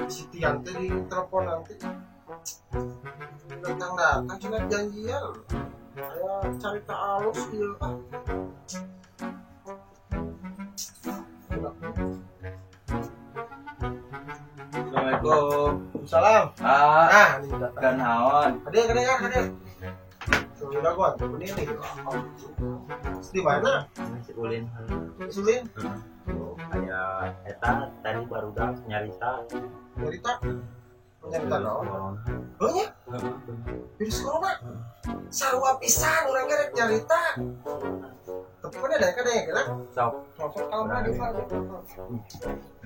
Si Tian tadi telepon nanti datang cina janjian saya cari tak alus dia Assalamualaikum. salam Ini datang Ganawan. Adek sudah gua ini nih di mana Masih ulin. Sulin Kayak eta tadi baru dah nyarita. cerita nyerita naon Corona. oh ya virus corona sarua pisan urang gerek nyarita tapi mana ada kena Sok. sosok kalau lagi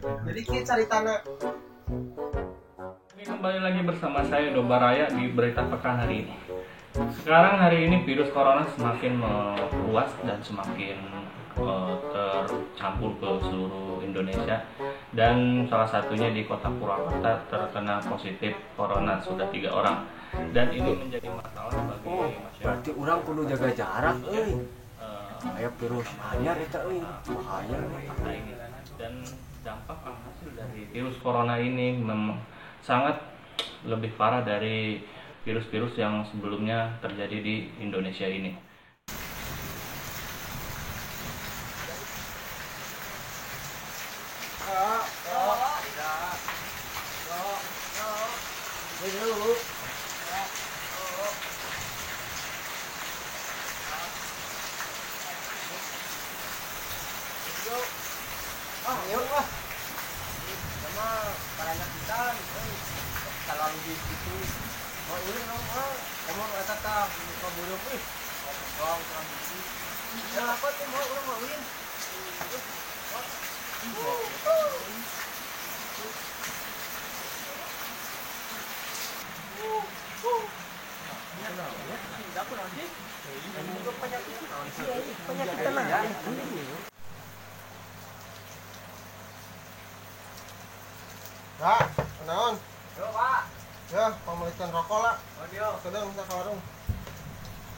jadi kita cari tanah. Oke, kembali lagi bersama saya Doba Raya di Berita Pekan hari ini. Sekarang hari ini virus corona semakin meluas dan semakin tercampur ke seluruh Indonesia, dan salah satunya di Kota Purwakarta terkena positif corona sudah 3 orang, dan ini menjadi masalah bagi masyarakat. Berarti orang kudu jaga jarak aya virus anyar eta bahaya ini. Dan dampak hasil dari virus corona ini memang sangat lebih parah dari virus-virus yang sebelumnya terjadi di Indonesia ini. Yuk lah sama parahnya kita terlalu di situ mau ini kamu kata tak buka buruk kurang bisi ya apa tuh mau udah mauin penyakit tenang Pak, kenaon? yo Pak Ya, pemelikan rokok lah. oh dia Sedang minta ke warung.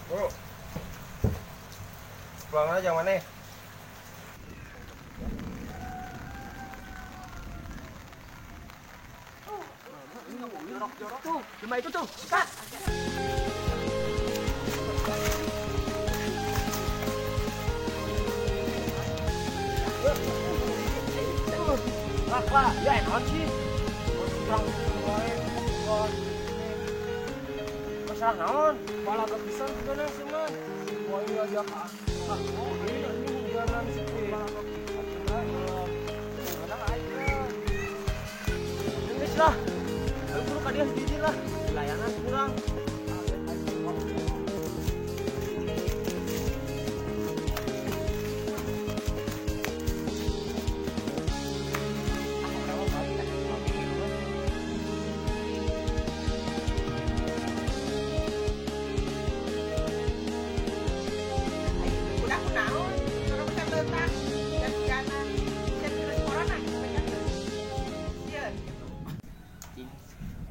Bro. Pulang aja mana? jorok tuh cuma itu tuh sikat Pak, ya enak sih. Kurang masalah naon? Malah gak bisa sebenarnya sih mah. Mau ini aja Pak. Ini jalan sih. Geus lah. Ayo buru ka dia hiji lah. Layanan kurang.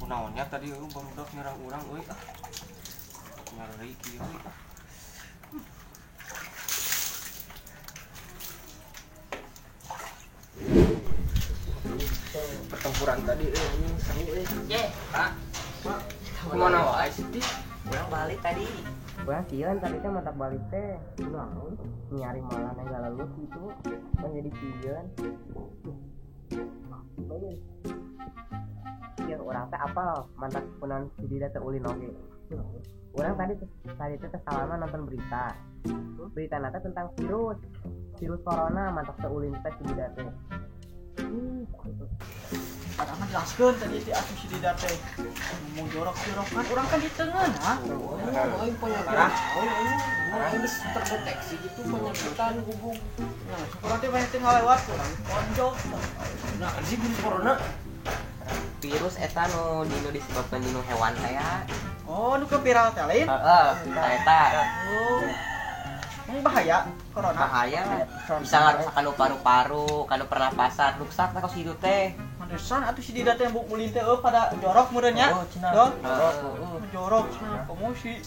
Kunaonnya tadi baru udah nyerang orang euy ngeri kieu Pertempuran tadi ini seru Pak. Kemana wae sih? Orang balik tadi. Wah, kian tadi teh mantap balik teh. Naon? Nyari malah yang gak lulus gitu. Menjadi kian. Biar orang teh apal mantap punan si dida teh ulin oge. Orang tadi itu kesalahan nonton berita nata tentang virus corona mantak seulin teh di date. Padahal mah jelaskeun tadi si asuh si Dida teh. Mau jorok-jorokan urang kan di tengah nah. Aing penyakit. Aing geus terdeteksi gitu penyakitan gubuk. Nah, urang teh banyak teh ngalewat urang konjok. Nah, anjing virus corona. Virus eta nu disebabkan dino hewan teh. Oh, nu ke viral teh lain. Eta. Oh. Ini bahaya corona. Bahaya bisa ngarusak kanu paru-paru, kanu pernapasan, rusak lah kos hidup teh. Mantesan atuh si Dida teh buk mulin teh pada jorok meureun nya. Oh, cenah. Yo. Jorok cenah promosi.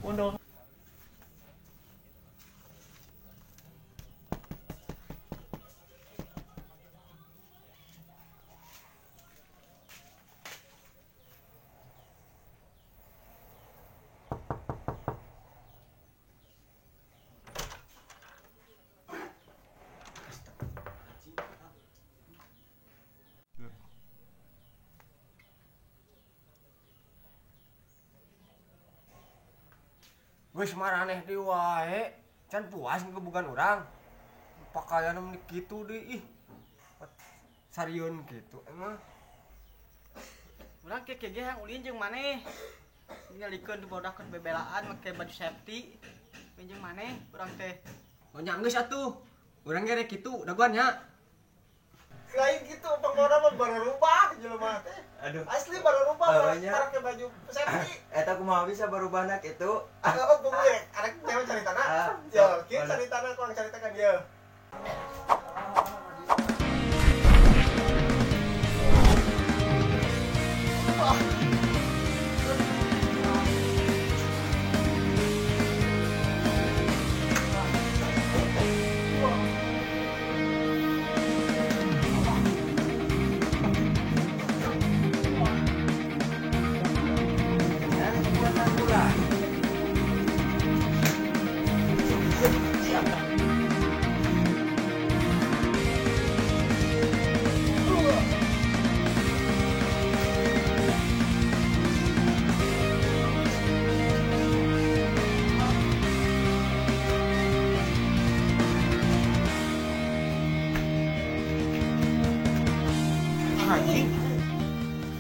Undang. Wis maraneh di wae, can puas bukan urang. Pakaian meni kitu deui ih. Sariun gitu emang. Urang kege yang ulin jeung maneh. Ngalikeun dibodakeun bebelaan make baju safety. Jeung maneh urang teh. Oh nya geus atuh. Urang ge rek kitu daguan nya. Lain gitu, pengguna mah baru rubah jelema teh. Aduh. Asli baru rubah Nya. pakai baju safety. Eta kumaha bisa berubahna kitu? Oh, tunggu ya. Arek nyawa caritana. Yo, kieu caritana kurang caritakan ye. Anjing.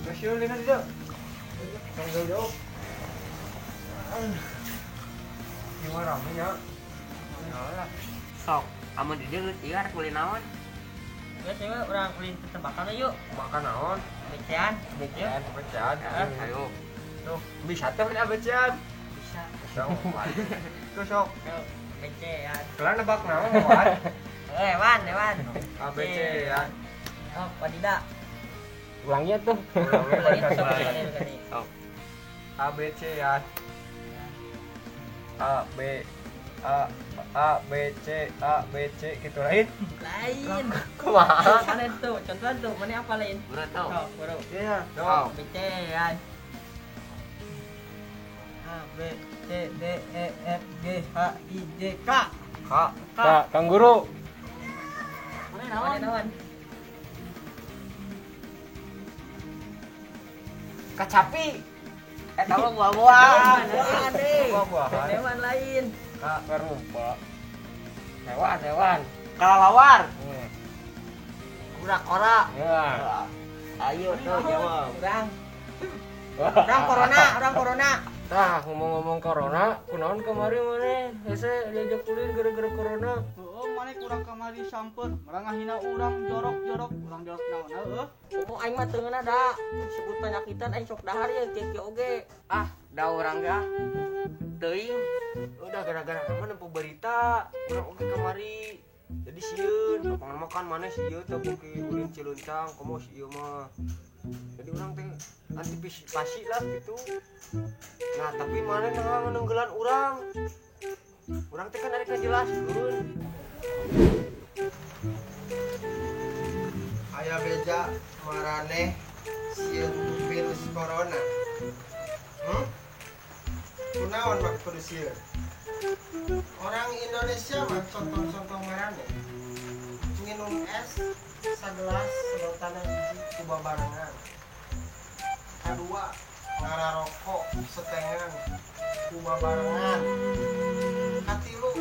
Kasih lihat dia. Tunggu jauh. Gimana ramenya? Sok, amun di dieu ieu arek ulin naon? Ya sih urang ulin tebakan yuk. Makan naon? Becean. Becean, becean. Ayo. Tuh, bisa teh punya becean. Bisa. Bisa. Tuh sok. Becean. Kelan nebak naon wan? Wan. Becean. Oh, Padida. Ulangnya tuh. Becean. A B C gitu lain. Lain. Kumaha? Mana tuh? Contohan tuh, mana apa lain? Bro tuh. Oh, baru. Iya, Oh. Becean. A B C D E F G H I J K. Kang Guru. Mana naon? Kacapi. Eta mah buah-buahan. Buah-buahan. Hewan lain. Karumpa. Hewan. Kelelawar. Kura-kura. Ya. Ayo tuh jawab. Orang corona. Nah, ngomong-ngomong corona, kunaon kemarin mana? Hese diajak kuliah gara-gara corona. Oh, mana kurang kamari samper. Urang ngahina urang jorok. Urang jorok naon heuh. Pokok aing mah teu ngeuna da. Disebut penyakitan aing sok dahar ya kieu oge. Ah, da urang ga. Teuing. Udah gara-gara mana nempuh berita, urang oge kamari. Jadi sieun, makan mana sieun teh ke ulin Ciluncang, komo sieun mah. Jadi urang teh antisipasi lah gitu. Nah, tapi mana ngeunggelan urang. Urang teh kan arek ngajelaskeun. Aya beja maraneh sieun virus corona. Kunaon maksud sieun? Orang Indonesia mah contoh-contoh maraneh. Minum es sagelas sedotan hiji kubabarengan. Kadua ngararokok setengan kumaha barengan hati lu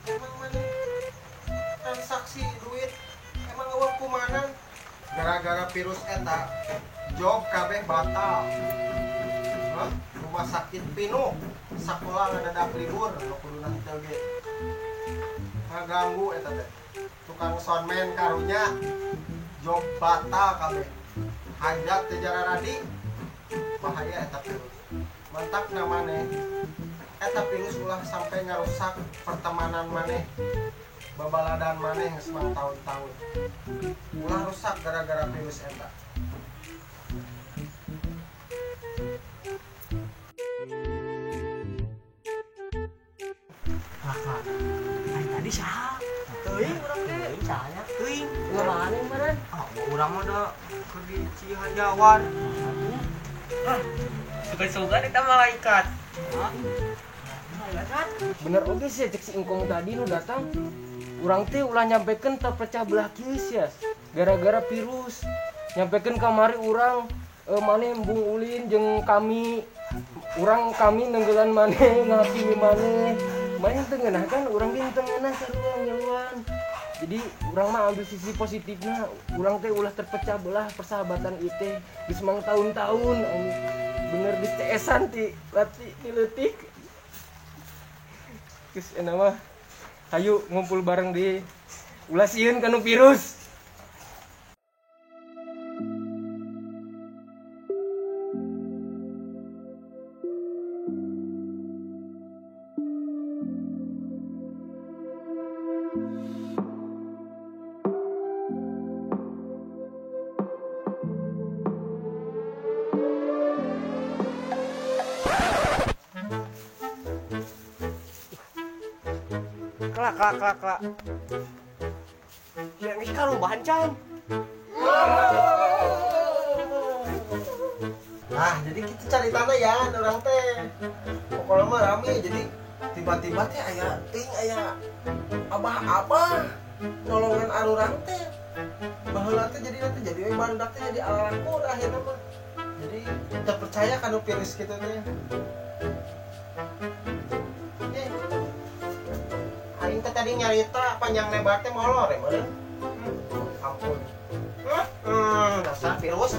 emang mana transaksi duit emang eueuh kumaha gara-gara virus eta job kabeh batal. Hah? Rumah sakit pinuh, sekolah ngadadak libur, nu kuduna teu ge. Ngaganggu eta teh. Tukang soundman karunya job batal kabeh. Hajat teh jara radi. Bahaya eta virus. Mantap namanya. Eta virus ulah sampai ngarusak pertemanan maneh. Babaladan maneh geus tahun-tahun. Ulah rusak gara-gara virus eta. Kakak, tadi saha? Teuing urang teh. Teuing sahanya Teuing. ulah mana yang meureun Urang mah da keur di Cihanjawan. suka-suka kita malaikat Hah? bener oge sih cek si ingkong tadi nu datang urang teh ulah nyampekeun terpecah belah kieu sia gara-gara virus nyampekeun kamari urang maneh embung ulin jeung kami nenggeulan maneh ngahakimi maneh banyak teu ngeunahkan urang ge teu ngeunah sarua ngeluan jadi urang mah ambil sisi positifnya urang teh ulah terpecah belah persahabatan ieu teh geus mang tahun-tahun bener di CS-an ti lati di leutik geus eta mah hayu ngumpul bareng di ulah sieun kanu virus. Kelak. Yang geus karubahan can. Nah, jadi kita cari tanah ya, orang teh. Pokoknya mah rame, jadi tiba-tiba teh aya abah nolongan arurang teh. Baheula teh jadi barudak teh jadi alalaku akhirnya mah. Jadi kita percaya kanu virus kitu teh. Aing teh tadi nyarita panjang lebar teh molor ya, meureun. Ampun. Dasar virus.